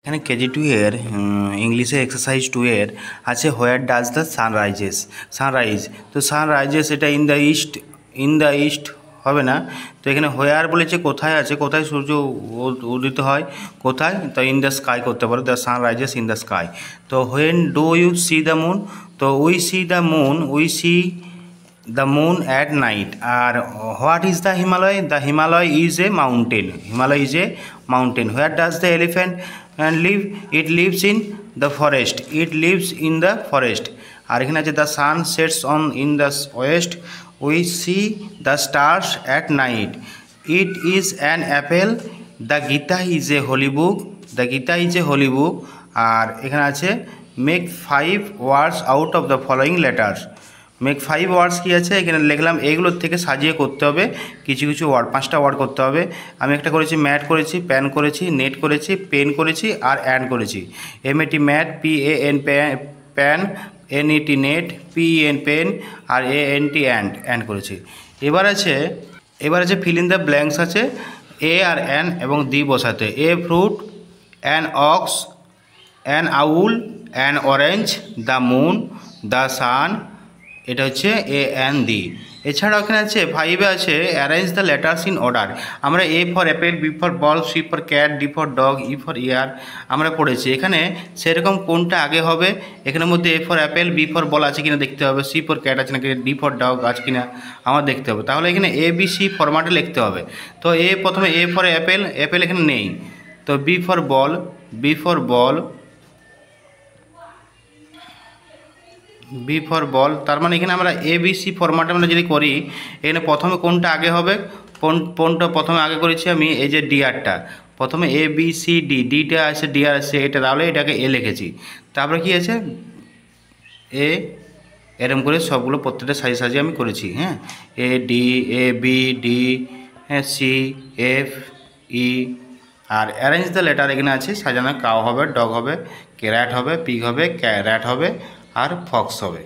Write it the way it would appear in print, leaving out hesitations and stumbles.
এখানে KG2 এর ইংলিশে এক্সারসাইজ 2 এর আছে হোয়ার ডাজ দ্য সানরাইজ। তো সানরাইজেস এটা ইন দ্য ইস্ট হবে না, তো এখানে হোয়ার বলেছে কোথায় আছে, কোথায় সূর্য উদিত হয়, কোথায়, তো ইন দ্য স্কাই করতে পারো, the sun rises in the sky. তো when do you see the moon, তো we see the moon at night. আর what is the Himalaya, the Himalaya is a mountain. Where does the elephant live, it lives in the forest. আর এখানে আছে the sun sets on in the west, we see the stars at night, it is an apple, the Gita is a holy book. আর এখানে আছে make 5 words out of the following letters. Make 5 ওয়ার্ডস কী আছে এখানে লিখলাম, এইগুলোর থেকে সাজিয়ে করতে হবে কিছু ওয়ার্ড, 5টা ওয়ার্ড করতে হবে। আমি একটা করেছি ম্যাট করেছি, প্যান করেছি, নেট করেছি, পেন করেছি আর অ্যান্ড করেছি। MAT mat, PAN pan, NET net, PEN pen আর ANT অ্যান্ড করেছি। এবার আছে ফিল ইন দ্য ব্ল্যাঙ্কস আছে এ আর অ্যান এবং দি বসাতে। A fruit, an ox, an owl, an orange, the moon, the sun, এটা হচ্ছে এ অ্যান্ড দি। এছাড়াও এখানে আছে 5-এ আছে arrange the letters in order. আমরা A for apple, B for ball, C for cat, D for dog, E for ear আমরা পড়েছি। এখানে সেরকম কোনটা আগে হবে, এখানের মধ্যে A for apple, B for বল আছে কিনা দেখতে হবে, C ফর ক্যাট আছে নাকি, D ফর ডগ আছে কিনা আমার দেখতে হবে। তাহলে এখানে ABC ফরম্যাটে লিখতে হবে। তো প্রথমে A ফর অ্যাপেল এখানে নেই, তো B ফর বল, তার মানে এখানে আমরা ABC ফরম্যাটে আমরা যদি করি, এখানে প্রথমে কোনটা আগে হবে, কোনটা প্রথমে আগে করেছি আমি, এই যে ডিআরটা প্রথমে ABCD, ডিটা আছে ডিআর আছে এটা, তাহলে এটাকে A লিখেছি। তারপরে কি আছে এ, এরকম করে সবগুলো প্রত্যেকটা সাজিয়ে আমি করেছি। হ্যাঁ, AD, হ্যাঁ, CFE। আর অ্যারেঞ্জ দ্য লেটার এখানে আছে সাজানো, কাউ হবে, ডগ হবে, ক্যাট হবে, পিগ হবে, র্যাট হবে আর ফক্স হবে।